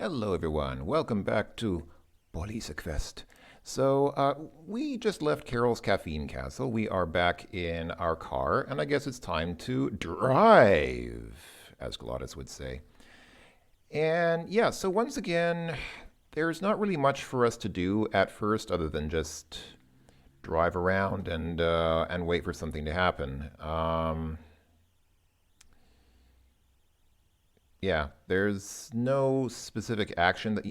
Hello, everyone. Welcome back to Police Quest. So, we just left Carol's Caffeine Castle. We are back in our car, and I guess it's time to drive, as Glottis would say. And yeah, so once again, there's not really much for us to do at first other than just drive around and wait for something to happen. Yeah, there's no specific action that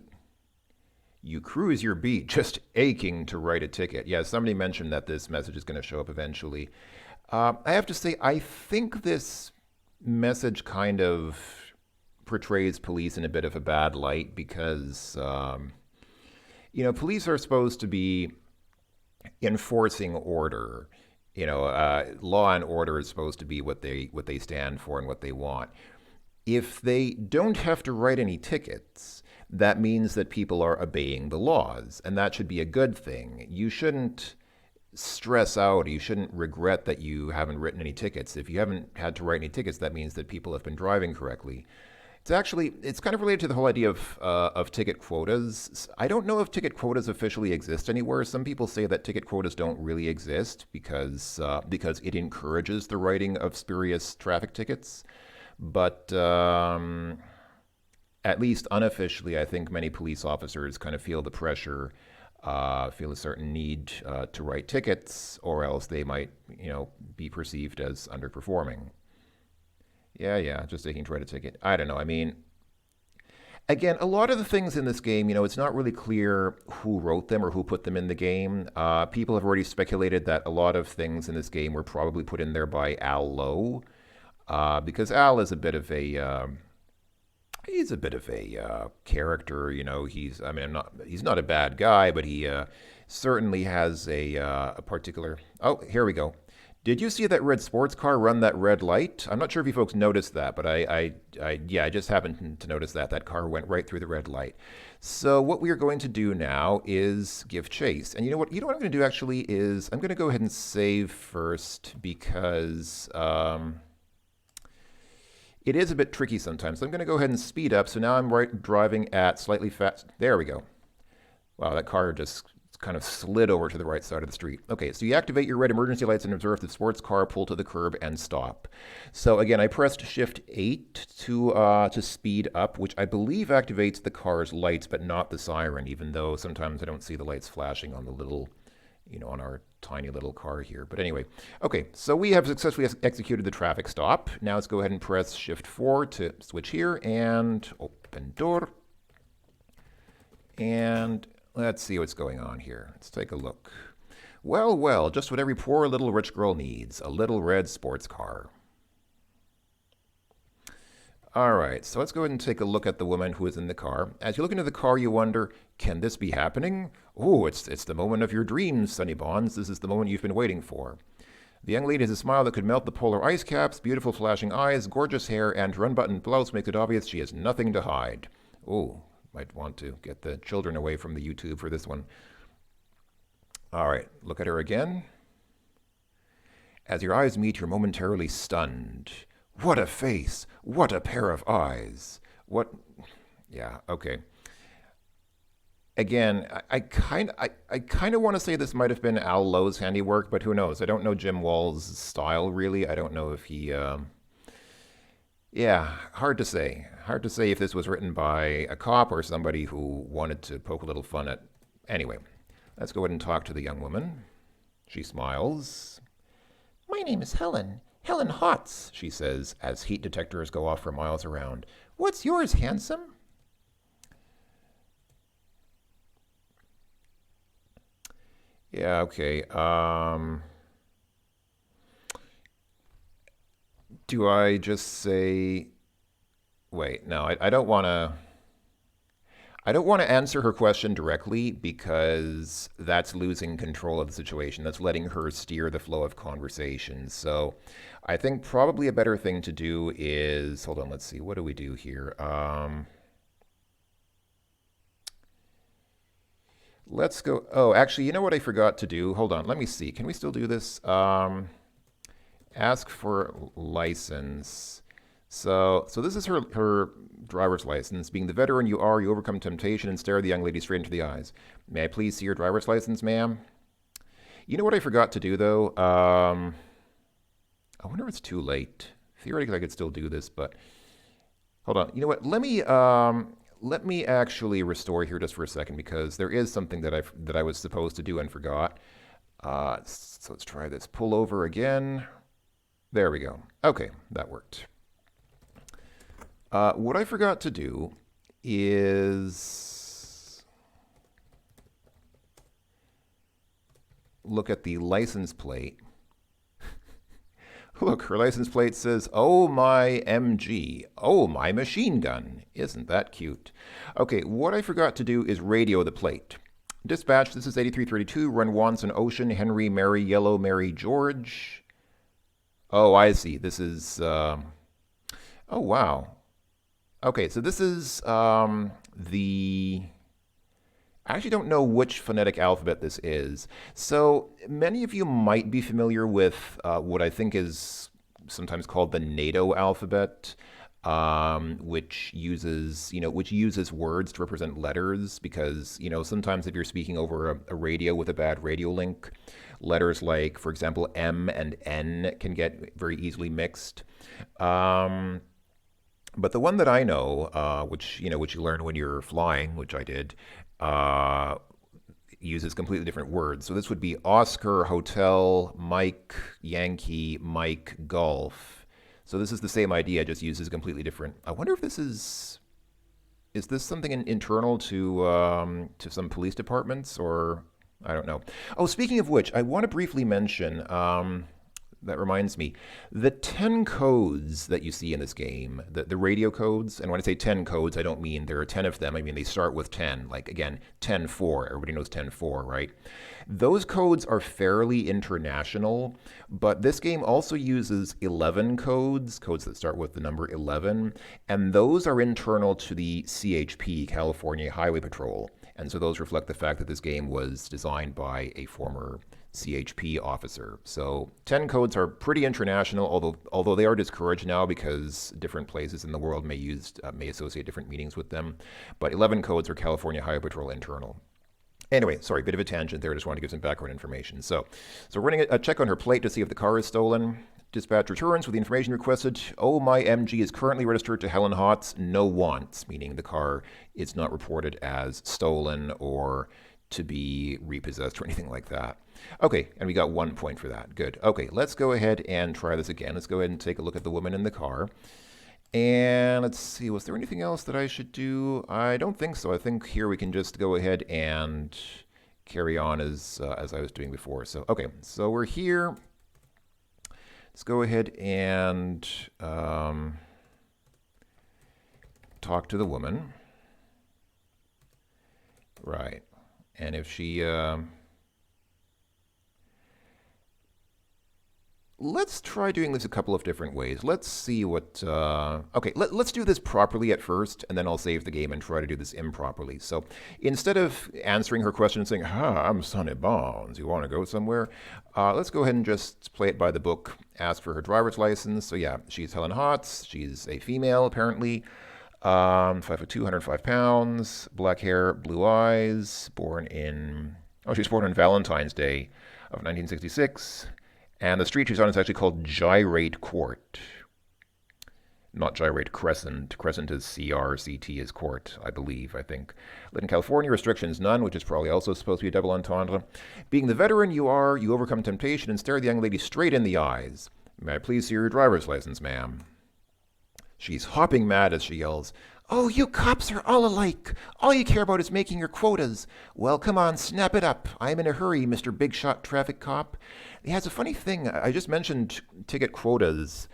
you cruise your beat, just aching to write a ticket. Yeah, somebody mentioned that this message is going to show up eventually. I have to say, I think this message kind of portrays police in a bit of a bad light because, police are supposed to be enforcing order. Law and order is supposed to be what they stand for and what they want. If they don't have to write any tickets, that means that people are obeying the laws, and that should be a good thing. You shouldn't stress out, you shouldn't regret that you haven't written any tickets. If you haven't had to write any tickets, that means that people have been driving correctly. It's kind of related to the whole idea of ticket quotas. I don't know if ticket quotas officially exist anywhere. Some people say that ticket quotas don't really exist because it encourages the writing of spurious traffic tickets. But at least unofficially, I think many police officers kind of feel the pressure, feel a certain need to write tickets, or else they might, be perceived as underperforming. Yeah, just taking to write a ticket. I don't know. I mean, again, a lot of the things in this game, it's not really clear who wrote them or who put them in the game. People have already speculated that a lot of things in this game were probably put in there by Al Lowe, because Al is a bit of a character. He's not a bad guy, but he certainly has a particular. Oh, here we go. Did you see that red sports car run that red light? I'm not sure if you folks noticed that, but I just happened to notice that car went right through the red light. So what we are going to do now is give chase. And you know what? I'm going to do actually is I'm going to go ahead and save first because it is a bit tricky sometimes. So I'm going to go ahead and speed up. So now I'm driving at slightly fast. There we go. Wow, that car just kind of slid over to the right side of the street. Okay, so you activate your red emergency lights and observe the sports car pull to the curb and stop. So again, I pressed Shift 8 to speed up, which I believe activates the car's lights, but not the siren, even though sometimes I don't see the lights flashing on the little, on our tiny little car here. But anyway, okay, so we have successfully executed the traffic stop. Now let's go ahead and press Shift 4 to switch here and open door. And let's see what's going on here. Let's take a look. Well, just what every poor little rich girl needs, a little red sports car. All right, so let's go ahead and take a look at the woman who is in the car. As you look into the car, you wonder, can this be happening? Oh, it's the moment of your dreams, Sonny Bonds. This is the moment you've been waiting for. The young lady has a smile that could melt the polar ice caps, beautiful flashing eyes, gorgeous hair, and her unbuttoned blouse makes it obvious she has nothing to hide. Oh, might want to get the children away from the YouTube for this one. All right, look at her again. As your eyes meet, you're momentarily stunned. What a face! What a pair of eyes! What? Yeah, okay. Again, I kind of want to say this might have been Al Lowe's handiwork, but who knows? I don't know Jim Wall's style really. I don't know if he. Yeah, hard to say. Hard to say if this was written by a cop or somebody who wanted to poke a little fun at. Anyway, let's go ahead and talk to the young woman. She smiles. My name is Helen. Helen Hotz, she says, as heat detectors go off for miles around. What's yours, handsome? Yeah, okay. Do I just say... Wait, no, I don't want to... I don't want to answer her question directly because that's losing control of the situation. That's letting her steer the flow of conversation. So I think probably a better thing to do is, hold on, let's see, what do we do here? Let's go, oh, actually, you know what I forgot to do? Hold on, let me see. Can we still do this? Ask for license. So this is her driver's license. Being the veteran you are, you overcome temptation and stare the young lady straight into the eyes. May I please see your driver's license, ma'am? You know what I forgot to do though? I wonder if it's too late. Theoretically, I could still do this, but hold on. You know what? Let me actually restore here just for a second because there is something that I was supposed to do and forgot. So let's try this. Pull over again. There we go. Okay, that worked. What I forgot to do is look at the license plate. Look, her license plate says, "Oh my MG, oh my machine gun." Isn't that cute? Okay, what I forgot to do is radio the plate. Dispatch, this is 8332, run Wanson Ocean, Henry, Mary, Yellow, Mary, George. Oh, I see. This is, oh wow. Okay, so this is the. I actually don't know which phonetic alphabet this is. So many of you might be familiar with what I think is sometimes called the NATO alphabet, which uses words to represent letters because sometimes if you're speaking over a radio with a bad radio link, letters like, for example, M and N can get very easily mixed. But the one that I know, which you learn when you're flying, which I did, uh, uses completely different words. So this would be Oscar, Hotel, Mike, Yankee, Mike, Golf. So this is the same idea, just uses completely different. I wonder if this is this something internal to some police departments or I don't know. Oh, speaking of which, I want to briefly mention. That reminds me, the 10 codes that you see in this game, the radio codes, and when I say 10 codes, I don't mean there are 10 of them. I mean, they start with 10. Like, again, 10-4. Everybody knows 10-4, right? Those codes are fairly international, but this game also uses 11 codes that start with the number 11, and those are internal to the CHP, California Highway Patrol. And so those reflect the fact that this game was designed by a former CHP officer. So 10 codes are pretty international, although they are discouraged now because different places in the world may associate different meanings with them. But 11 codes are California Highway Patrol internal. Anyway, sorry, bit of a tangent there. I just wanted to give some background information. So running a check on her plate to see if the car is stolen. Dispatch returns with the information requested. Oh, my MG is currently registered to Helen Hotz. No wants, meaning the car is not reported as stolen or to be repossessed or anything like that. Okay, and we got 1 point for that. Good. Okay, let's go ahead and try this again. Let's go ahead and take a look at the woman in the car. And let's see, was there anything else that I should do? I don't think so. I think here we can just go ahead and carry on as I was doing before. So, okay, so we're here. Let's go ahead and talk to the woman. Right. And if she... let's try doing this a couple of different ways. Let's see what... okay, let's do this properly at first, and then I'll save the game and try to do this improperly. So instead of answering her question and saying, I'm Sonny Bonds, you want to go somewhere? Let's go ahead and just play it by the book, ask for her driver's license. So yeah, she's Helen Hotz. She's a female, apparently. 5'2", 105 pounds, black hair, blue eyes, she was born on Valentine's Day of 1966. And the street she's on is actually called Gyrate Court. Not Gyrate Crescent. Crescent is CRCT is court, I think. Live in California, restrictions none, which is probably also supposed to be a double entendre. Being the veteran you are, you overcome temptation and stare the young lady straight in the eyes. May I please see your driver's license, ma'am? She's hopping mad as she yells, "Oh, you cops are all alike. All you care about is making your quotas. Well, come on, snap it up. I'm in a hurry, Mr. Big Shot Traffic Cop." Yeah, it's a funny thing. I just mentioned ticket quotas.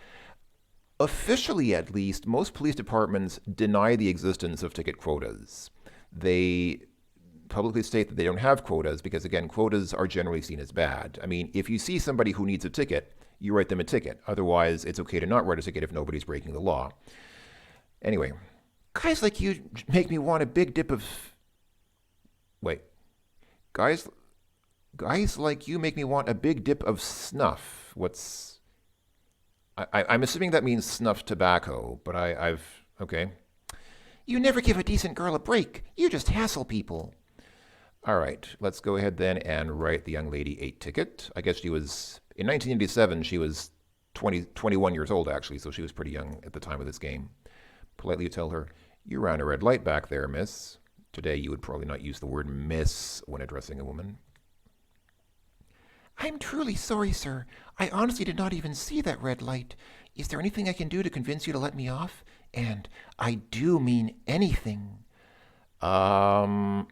Officially, at least, most police departments deny the existence of ticket quotas. They publicly state that they don't have quotas because, again, quotas are generally seen as bad. I mean, if you see somebody who needs a ticket, you write them a ticket. Otherwise, it's okay to not write a ticket if nobody's breaking the law. Anyway, guys like you make me want a big dip of... Wait. Guys like you make me want a big dip of snuff. What's... I'm assuming that means snuff tobacco, but I've okay. You never give a decent girl a break. You just hassle people. All right, let's go ahead then and write the young lady a ticket. I guess she was, in 1987, she was 21 years old, actually, so she was pretty young at the time of this game. Politely tell her, you ran a red light back there, miss. Today, you would probably not use the word miss when addressing a woman. I'm truly sorry, sir. I honestly did not even see that red light. Is there anything I can do to convince you to let me off? And I do mean anything. Um,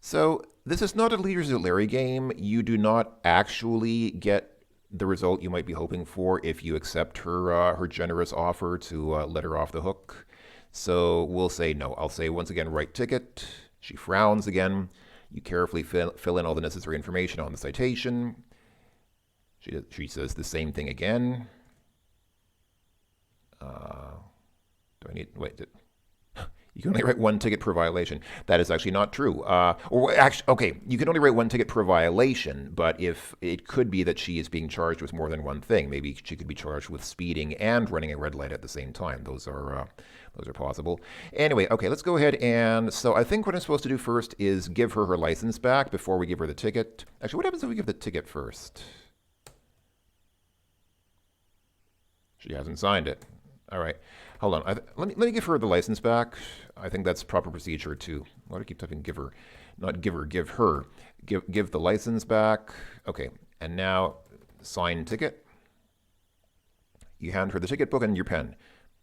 So this is not a Leaders of Larry game. You do not actually get the result you might be hoping for if you accept her generous offer to let her off the hook. So we'll say no. I'll say once again, write ticket. She frowns again. You carefully fill in all the necessary information on the citation. She says the same thing again. Do I need wait? You can only write one ticket per violation. That is actually not true. Or actually, okay, you can only write one ticket per violation, but if it could be that she is being charged with more than one thing, maybe she could be charged with speeding and running a red light at the same time. Those are possible. Anyway, okay, let's go ahead and so I think what I'm supposed to do first is give her license back before we give her the ticket. Actually, what happens if we give the ticket first? She hasn't signed it. All right. Hold on. Let me give her the license back. I think that's proper procedure too. Why do I keep typing give her? Not give her, give her. Give the license back. Okay. And now sign ticket. You hand her the ticket book and your pen.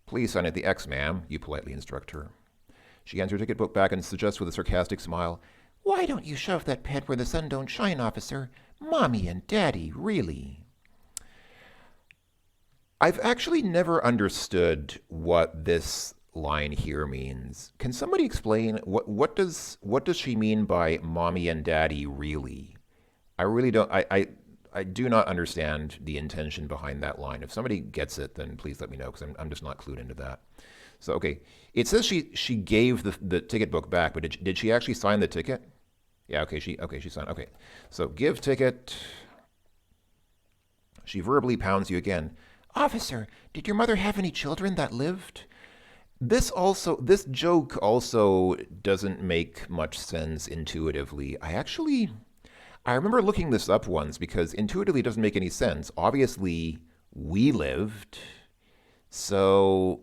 Please sign at the X, ma'am, you politely instruct her. She hands her ticket book back and suggests with a sarcastic smile, Why don't you shove that pen where the sun don't shine, officer? Mommy and Daddy, really. I've actually never understood what this line here means. Can somebody explain what does she mean by mommy and daddy really? I really don't I do not understand the intention behind that line. If somebody gets it, then please let me know because I'm just not clued into that. So okay, it says she gave the ticket book back, but did she actually sign the ticket? Yeah, okay, she signed. Okay, so give ticket. She verbally pounds you again. Officer, did your mother have any children that lived? This joke also doesn't make much sense intuitively. I remember looking this up once because intuitively it doesn't make any sense. Obviously, we lived. So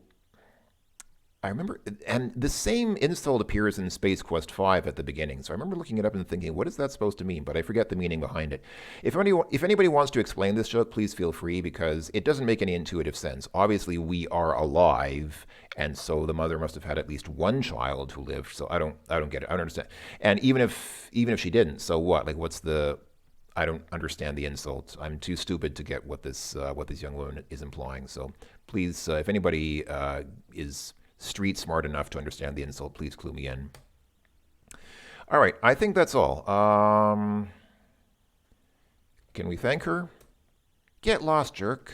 I remember, and the same insult appears in Space Quest 5 at the beginning. So I remember looking it up and thinking, what is that supposed to mean? But I forget the meaning behind it. If anybody wants to explain this joke, please feel free because it doesn't make any intuitive sense. Obviously, we are alive, and so the mother must have had at least one child who lived. So I don't get it. I don't understand. And even if she didn't, so what? Like, what's the? I don't understand the insult. I'm too stupid to get what this young woman is implying. So please, if anybody is street smart enough to understand the insult, please clue me in. All right, I think that's all. Can we thank her? Get lost, jerk.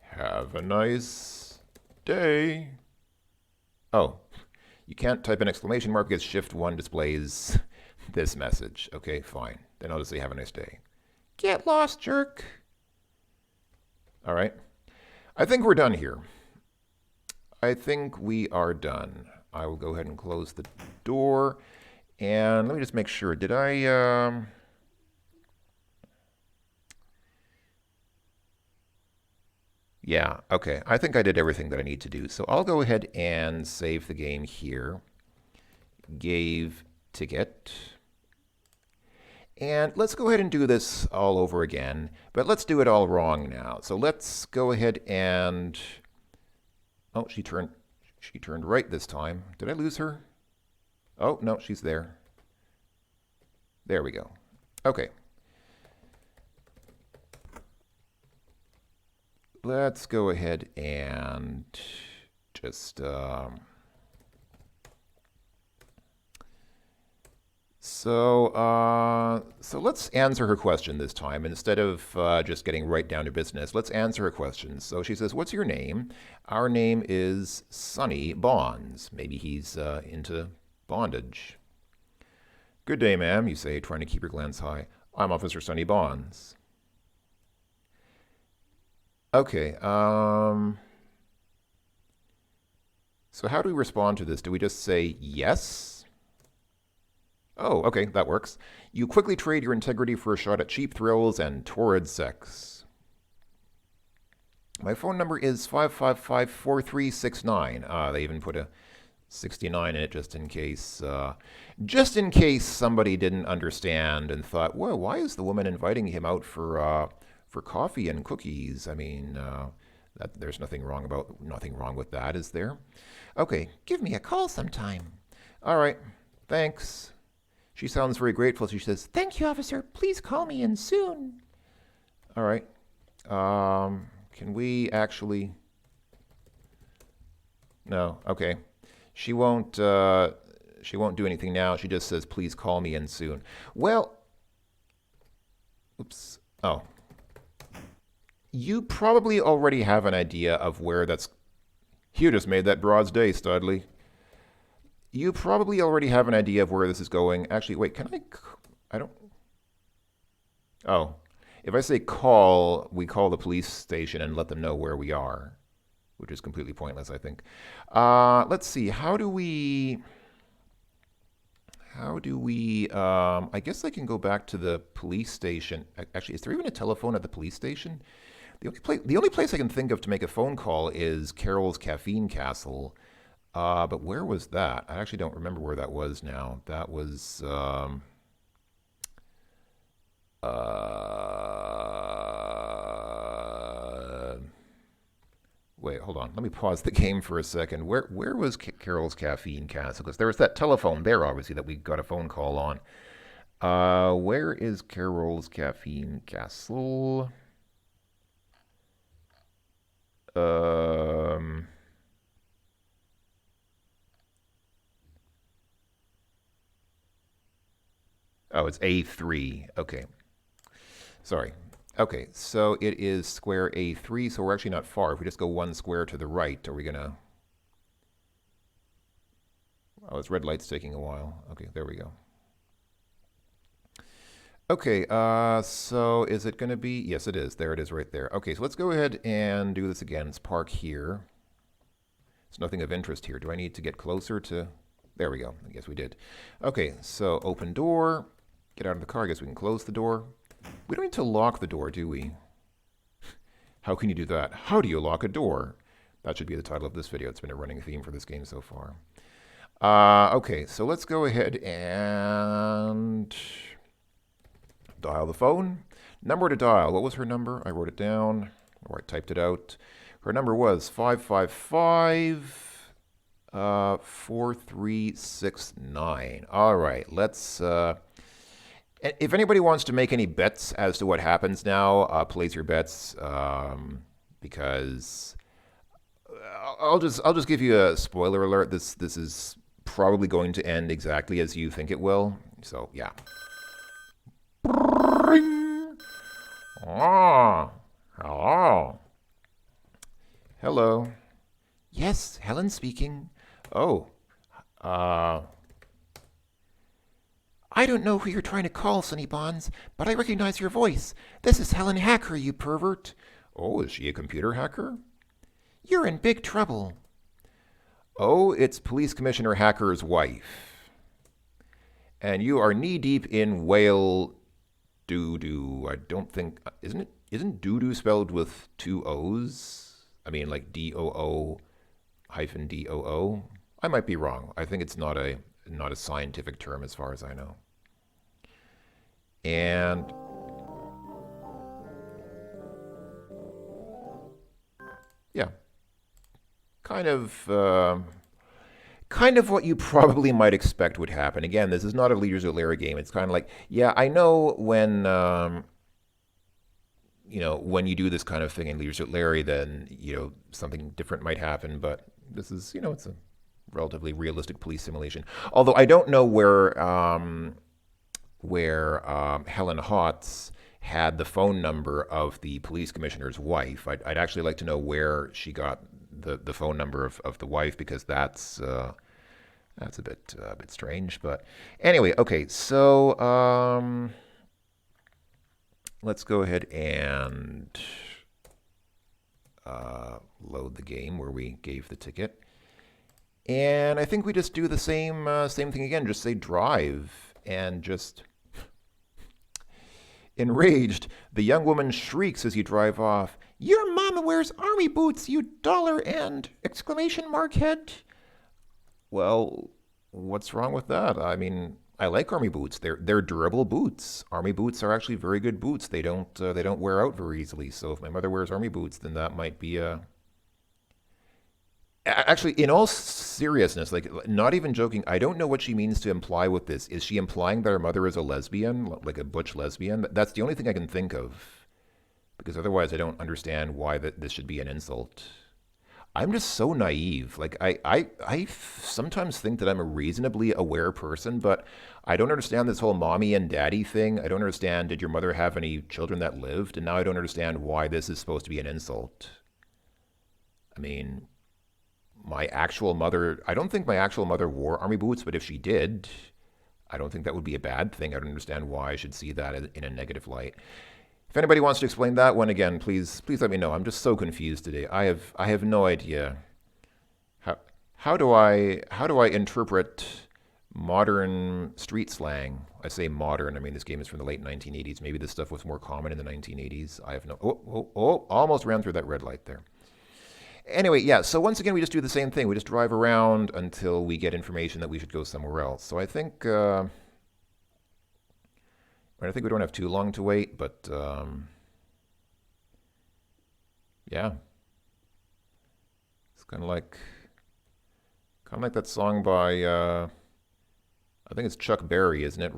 Have a nice day. Oh, you can't type an exclamation mark because Shift 1 displays this message. Okay, fine. Then I'll just say have a nice day. Get lost, jerk. All right. I think we're done here. I think we are done. I will go ahead and close the door. And let me just make sure. Did I... Yeah, okay. I think I did everything that I need to do. So I'll go ahead and save the game here. Gave ticket. And let's go ahead and do this all over again. But let's do it all wrong now. So let's go ahead and... Oh, she turned right this time. Did I lose her? Oh, no, she's there. There we go. Okay. Let's go ahead and just... So let's answer her question this time. Instead of just getting right down to business, let's answer her question. So she says, what's your name? Our name is Sonny Bonds. Maybe he's into bondage. Good day, ma'am, you say, trying to keep your glance high. I'm Officer Sonny Bonds. Okay. So how do we respond to this? Do we just say yes? Oh, okay, that works. You quickly trade your integrity for a shot at cheap thrills and torrid sex. My phone number is 555-4369. They even put a 69 in it just in case somebody didn't understand and thought, well, why is the woman inviting him out for coffee and cookies? I mean, there's nothing wrong with that, is there? Okay, give me a call sometime. All right, thanks. She sounds very grateful. She says, "Thank you, officer. Please call me in soon." All right. Can we actually? No. Okay. She won't. She won't do anything now. She just says, "Please call me in soon." Well, oops. Oh, you probably already have an idea of where that's. You just made that broad's day, Studley. You probably already have an idea of where this is going. Actually, wait. Can I? I don't. Oh, if I say call, we call the police station and let them know where we are, which is completely pointless, I think. Let's see. How do we? I guess I can go back to the police station. Actually, is there even a telephone at the police station? The only place I can think of to make a phone call is Carol's Caffeine Castle. But where was that? I actually don't remember where that was now. That was wait, hold on. Let me pause the game for a second. Where was Carol's Caffeine Castle? Because there was that telephone there, obviously, that we got a phone call on. Where is Carol's Caffeine Castle? Um. Oh, it's A3. Okay. Sorry. Okay, so it is square A3, so we're actually not far. If we just go one square to the right, are we gonna... Oh, this red light's taking a while. Okay, there we go. Okay, so is it gonna be... Yes, it is. There it is right there. Okay, so let's go ahead and do this again. Let's park here. There's nothing of interest here. Do I need to get closer to... There we go. I guess we did. Okay, so open door. Get out of the car. I guess we can close the door. We don't need to lock the door, do we? How can you do that? How do you lock a door? That should be the title of this video. It's been a running theme for this game so far. Okay, so let's go ahead and dial the phone. Number to dial. What was her number? I wrote it down, or I typed it out. Her number was 555 4369. All right, let's... if anybody wants to make any bets as to what happens now, place your bets, because I'll just give you a spoiler alert. This is probably going to end exactly as you think it will. So yeah. Oh, hello. Hello. Yes, Helen speaking. Oh, uh, I don't know who you're trying to call, Sonny Bonds, but I recognize your voice. This is Helen Hacker, you pervert. Oh, is she a computer hacker? You're in big trouble. Oh, it's Police Commissioner Hacker's wife. And you are knee-deep in whale doo-doo. I don't think... Isn't doo-doo spelled with two O's? I mean, like D-O-O hyphen D-O-O? I might be wrong. I think it's not a scientific term as far as I know. And yeah, kind of what you probably might expect would happen. Again, this is not a Leaders of Larry game. It's kind of like, yeah, I know when when you do this kind of thing in Leaders of Larry, then something different might happen. But this is it's a relatively realistic police simulation. Although I don't know where Helen Hotz had the phone number of the police commissioner's wife. I'd actually like to know where she got the phone number of the wife, because that's a bit strange. But anyway, okay, so let's go ahead and load the game where we gave the ticket. And I think we just do the same thing again. Just say drive, and just enraged, the young woman shrieks as you drive off. Your mama wears army boots, you dollar and exclamation mark head. Well, what's wrong with that? I mean, I like army boots. They're durable boots. Army boots are actually very good boots. They don't wear out very easily. So if my mother wears army boots, then that might be a Actually, in all seriousness, like not even joking, I don't know what she means to imply with this. Is she implying that her mother is a lesbian, like a butch lesbian? That's the only thing I can think of, because otherwise I don't understand why this should be an insult. I'm just so naive. Like I sometimes think that I'm a reasonably aware person, but I don't understand this whole mommy and daddy thing. I don't understand, did your mother have any children that lived? And now I don't understand why this is supposed to be an insult. I mean, my actual mother, I don't think my actual mother wore army boots, but if she did, I don't think that would be a bad thing. I don't understand why I should see that in a negative light. If anybody wants to explain that one again, please let me know. I'm just so confused today. I have no idea. How do I interpret modern street slang? I say modern. I mean, this game is from the late 1980s. Maybe this stuff was more common in the 1980s. I have no. Almost ran through that red light there. Anyway, yeah, so once again, we just do the same thing. We just drive around until we get information that we should go somewhere else. So I think we don't have too long to wait, but yeah, it's kind of like that song by I think it's Chuck Berry, isn't it?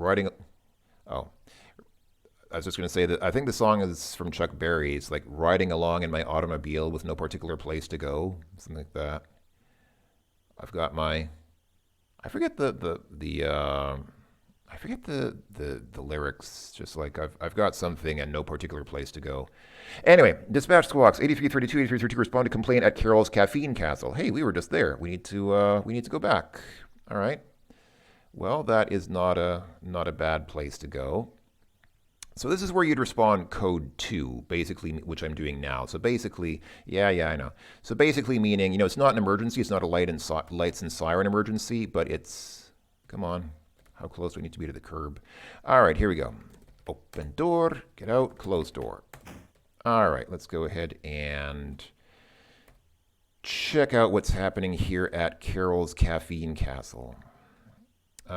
Oh, I was just going to say that I think the song is from Chuck Berry. It's like riding along in my automobile with no particular place to go, something like that. I've got my, I forget the lyrics. Just like I've got something and no particular place to go. Anyway, dispatch squawks 8332 8332 respond to complaint at Carol's Caffeine Castle. Hey, we were just there. We need to go back. All right. Well, that is not a bad place to go. So this is where you'd respond code 2, basically, which I'm doing now. So basically, yeah, I know. So basically meaning, it's not an emergency. It's not a lights and siren emergency, but it's, come on, how close do we need to be to the curb? All right, here we go. Open door, get out, close door. All right, let's go ahead and check out what's happening here at Carol's Caffeine Castle. Do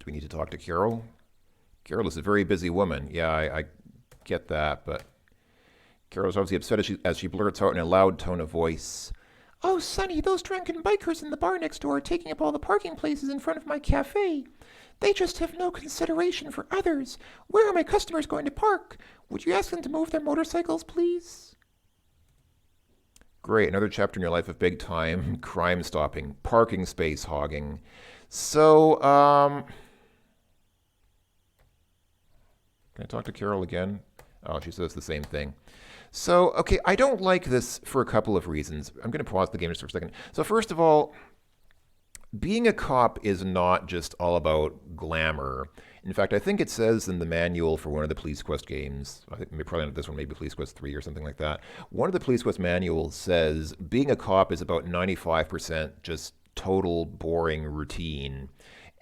we need to talk to Carol? Carol is a very busy woman. Yeah, I get that, but Carol's obviously upset as she blurts out in a loud tone of voice. Oh, Sonny, those drunken bikers in the bar next door are taking up all the parking places in front of my cafe. They just have no consideration for others. Where are my customers going to park? Would you ask them to move their motorcycles, please? Great, another chapter in your life of big time crime stopping, parking space hogging. So, can I talk to Carol again? Oh, she says the same thing. So, okay, I don't like this for a couple of reasons. I'm going to pause the game just for a second. So first of all, being a cop is not just all about glamour. In fact, I think it says in the manual for one of the Police Quest games, I think probably not this one, maybe Police Quest 3 or something like that. One of the Police Quest manuals says being a cop is about 95% just total boring routine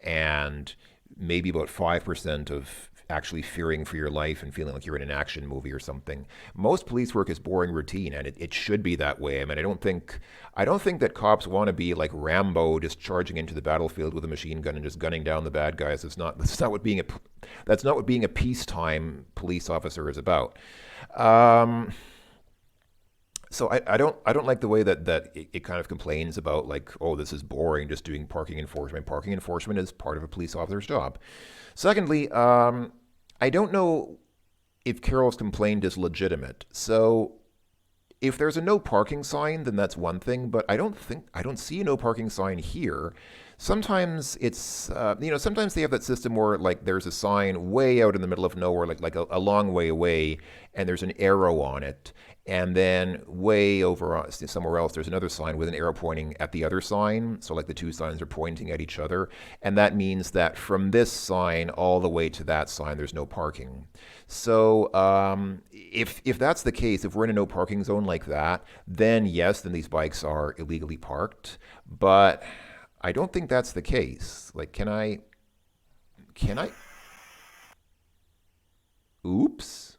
and maybe about 5% of actually fearing for your life and feeling like you're in an action movie or something. Most police work is boring routine, and it should be that way. I mean, I don't think that cops want to be like Rambo, just charging into the battlefield with a machine gun and just gunning down the bad guys. That's not what being a peacetime police officer is about. So I don't like the way that it kind of complains about like, oh, this is boring, just doing parking enforcement. Parking enforcement is part of a police officer's job. Secondly, I don't know if Carol's complaint is legitimate. So if there's a no parking sign, then that's one thing, but I don't see a no parking sign here. Sometimes it's, sometimes they have that system where like there's a sign way out in the middle of nowhere, like a long way away, and there's an arrow on it. And then way over somewhere else, there's another sign with an arrow pointing at the other sign. So like the two signs are pointing at each other. And that means that from this sign all the way to that sign, there's no parking. So if that's the case, if we're in a no parking zone like that, then yes, then these bikes are illegally parked. But I don't think that's the case. Like, can I, oops.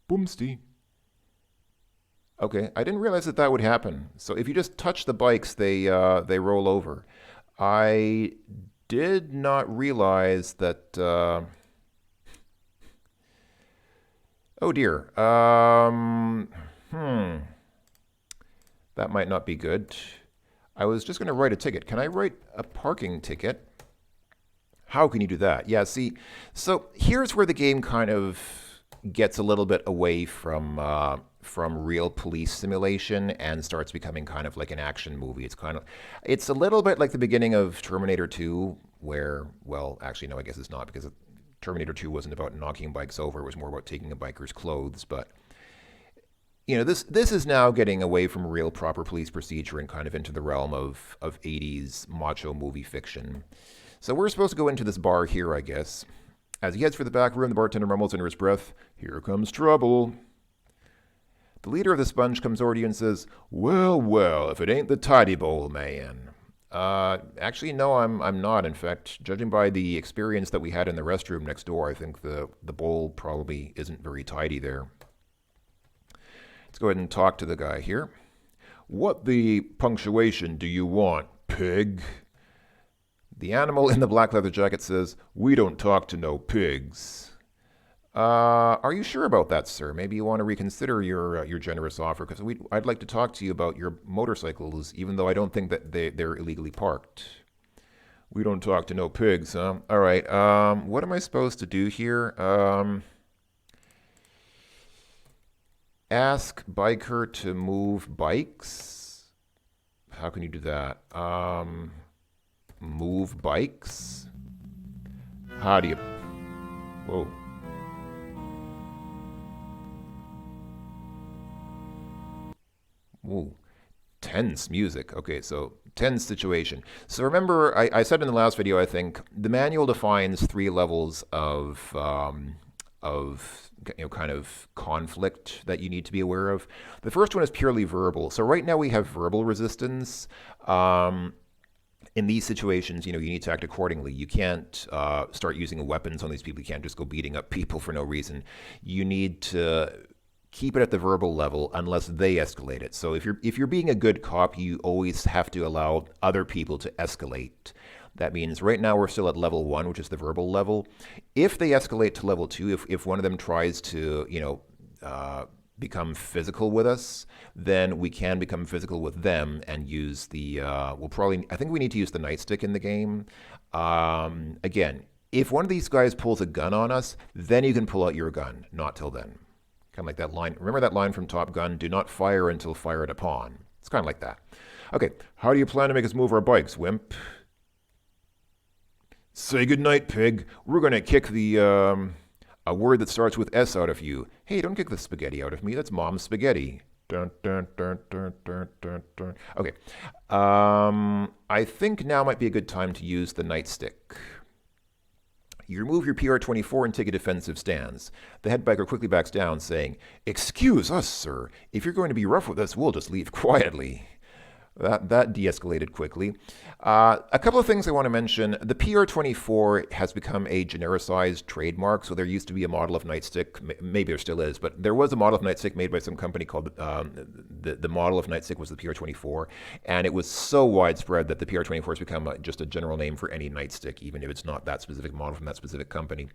Boomsty. Okay, I didn't realize that that would happen. So if you just touch the bikes, they roll over. I did not realize that. Oh dear. That might not be good. I was just going to write a ticket. Can I write a parking ticket? How can you do that? Yeah, see, so here's where the game kind of gets a little bit away from real police simulation and starts becoming kind of like an action movie. It's a little bit like the beginning of Terminator 2, where, well, actually, no, I guess it's not, because Terminator 2 wasn't about knocking bikes over. It was more about taking a biker's clothes. But, you know, this is now getting away from real proper police procedure and kind of into the realm of 80s macho movie fiction. So we're supposed to go into this bar here, I guess. As he heads for the back room, the bartender mumbles under his breath, "Here comes trouble." The leader of the Sponge comes over to you and says, "Well, well, if it ain't the Tidy Bowl man." Actually, no, I'm not. In fact, judging by the experience that we had in the restroom next door, I think the bowl probably isn't very tidy there. Let's go ahead and talk to the guy here. "What the punctuation do you want, pig?" The animal in the black leather jacket says, "We don't talk to no pigs." Are you sure about that, sir? Maybe you want to reconsider your generous offer, because I'd like to talk to you about your motorcycles, even though I don't think that they're illegally parked. "We don't talk to no pigs, huh? All right. What am I supposed to do here? Ask biker to move bikes. How can you do that? Move bikes? How do you... Whoa. Ooh, tense music. Okay, so tense situation. So remember, I said in the last video, I think, the manual defines 3 levels of kind of conflict that you need to be aware of. The first one is purely verbal. So right now we have verbal resistance. In these situations, you need to act accordingly. You can't start using weapons on these people. You can't just go beating up people for no reason. You need to keep it at the verbal level unless they escalate it. So if you're being a good cop, you always have to allow other people to escalate. That means right now we're still at level 1, which is the verbal level. If they escalate to level 2, if one of them tries to, become physical with us, then we can become physical with them and use the, I think we need to use the Nightstick in the game. Again, if one of these guys pulls a gun on us, then you can pull out your gun, not till then. Kind of like that line. Remember that line from Top Gun? Do not fire until fired upon. It's kind of like that. Okay, how do you plan to make us move our bikes, wimp? "Say goodnight, pig. We're going to kick a word that starts with S out of you." "Hey, don't kick the spaghetti out of me. That's mom's spaghetti." Dun, dun, dun, dun, dun, dun, dun. Okay. I think now might be a good time to use the Nightstick. You remove your PR-24 and take a defensive stance. The head biker quickly backs down, saying, "Excuse us, sir. If you're going to be rough with us, we'll just leave quietly." That de-escalated quickly. A couple of things I want to mention. The PR-24 has become a genericized trademark. So there used to be a model of Nightstick. Maybe there still is, but there was a model of Nightstick made by some company called the model of Nightstick was the PR-24, and it was so widespread that the PR-24 has become just a general name for any Nightstick, even if it's not that specific model from that specific company.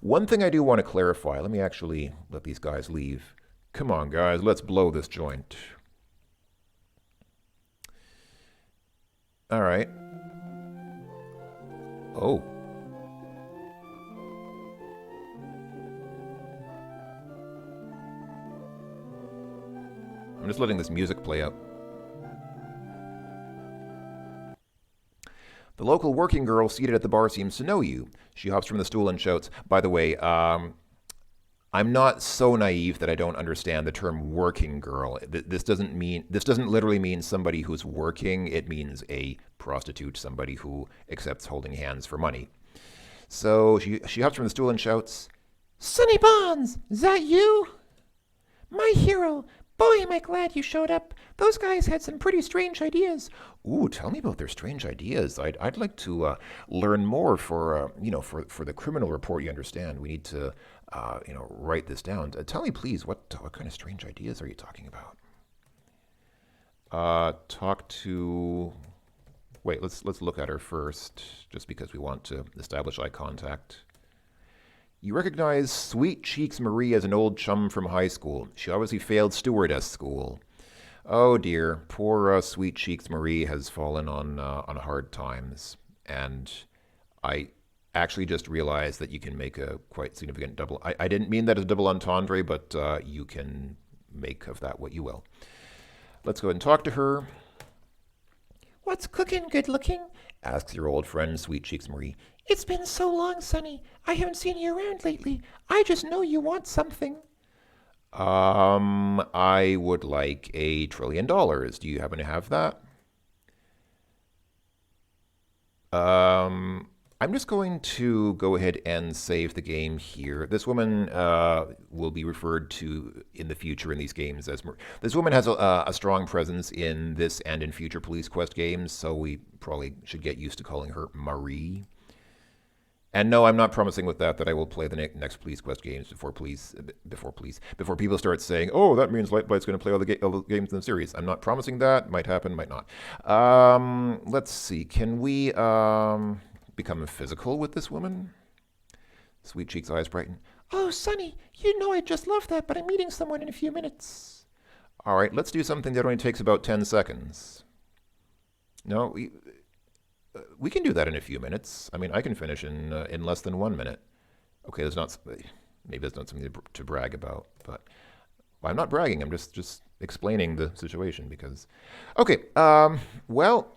One thing I do want to clarify. Let me actually let these guys leave. Come on, guys. Let's blow this joint. All right. Oh. I'm just letting this music play out. The local working girl seated at the bar seems to know you. She hops from the stool and shouts, by the way, I'm not so naive that I don't understand the term working girl. This doesn't literally mean somebody who's working. It means a prostitute, somebody who accepts holding hands for money. So she hops from the stool and shouts, Sonny Bonds, is that you? My hero. Boy, am I glad you showed up. Those guys had some pretty strange ideas. Ooh, tell me about their strange ideas. I'd like to learn more for the criminal report. You understand? We need to write this down. Tell me, please, what kind of strange ideas are you talking about? Wait, let's look at her first, just because we want to establish eye contact. You recognize Sweet Cheeks Marie as an old chum from high school. She obviously failed stewardess school. Oh dear, poor Sweet Cheeks Marie has fallen on hard times. And I actually just realized that you can make a quite significant double. I didn't mean that as a double entendre, but you can make of that what you will. Let's go ahead and talk to her. What's cooking, good looking? Asks your old friend, Sweet Cheeks Marie. It's been so long, Sonny. I haven't seen you around lately. I just know you want something. I would like $1 trillion. Do you happen to have that? I'm just going to go ahead and save the game here. This woman will be referred to in the future in these games as... This woman has a strong presence in this and in future Police Quest games, so we probably should get used to calling her Marie. And no, I'm not promising with that I will play the next Police Quest games before people start saying, oh, that means Lightblight's going to play all the games in the series. I'm not promising that. Might happen, might not. Let's see. Can we become physical with this woman? Sweet Cheek's eyes brighten. Oh, Sonny, you know I'd just love that, but I'm meeting someone in a few minutes. All right, let's do something that only takes about 10 seconds. No, we can do that in a few minutes. I mean, I can finish in less than 1 minute. Okay, maybe that's not something to brag about, but I'm not bragging. I'm just explaining the situation because... Okay, well,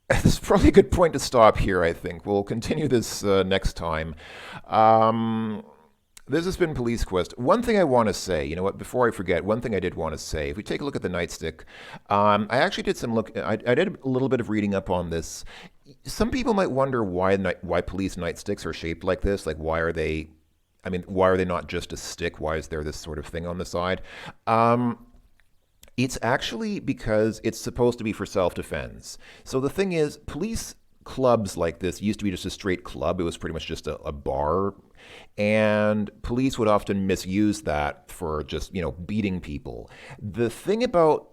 this is probably a good point to stop here, I think. We'll continue this next time. This has been Police Quest. One thing I want to say, you know what, before I forget, one thing I did want to say, if we take a look at the Nightstick, I actually did I did a little bit of reading up on this. Some people might wonder why police nightsticks are shaped like this. Like, why are they not just a stick? Why is there this sort of thing on the side? It's actually because it's supposed to be for self-defense. So the thing is, police clubs like this used to be just a straight club. It was pretty much just a bar. And police would often misuse that for just, beating people. The thing about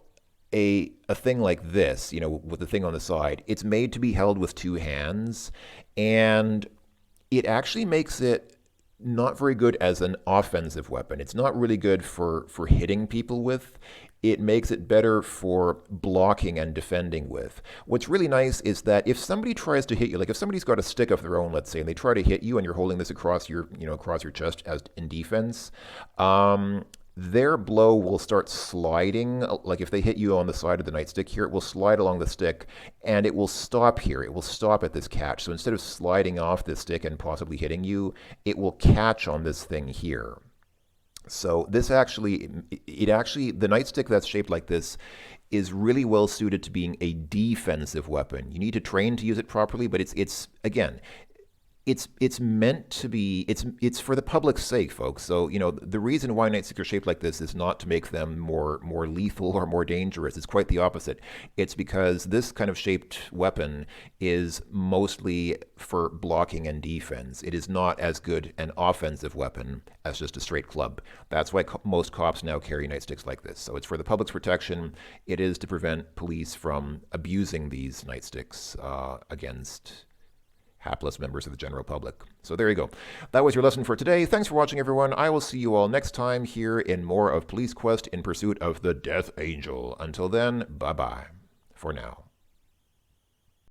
a thing like this, with the thing on the side, it's made to be held with two hands. And it actually makes it not very good as an offensive weapon. It's not really good for hitting people with. It makes it better for blocking and defending with. What's really nice is that if somebody tries to hit you, like if somebody's got a stick of their own, let's say, and they try to hit you and you're holding this across your chest as in defense, their blow will start sliding. Like if they hit you on the side of the nightstick here, it will slide along the stick and it will stop here. It will stop at this catch. So instead of sliding off this stick and possibly hitting you, it will catch on this thing here. So this the nightstick that's shaped like this is really well suited to being a defensive weapon. You need to train to use it properly, but it's meant to be, it's for the public's sake, folks. So, the reason why nightsticks are shaped like this is not to make them more lethal or more dangerous. It's quite the opposite. It's because this kind of shaped weapon is mostly for blocking and defense. It is not as good an offensive weapon as just a straight club. That's why most cops now carry nightsticks like this. So it's for the public's protection. It is to prevent police from abusing these nightsticks against hapless members of the general public. So there you go. That was your lesson for today. Thanks for watching, everyone. I will see you all next time here in more of Police Quest in pursuit of the Death Angel. Until then, bye-bye for now.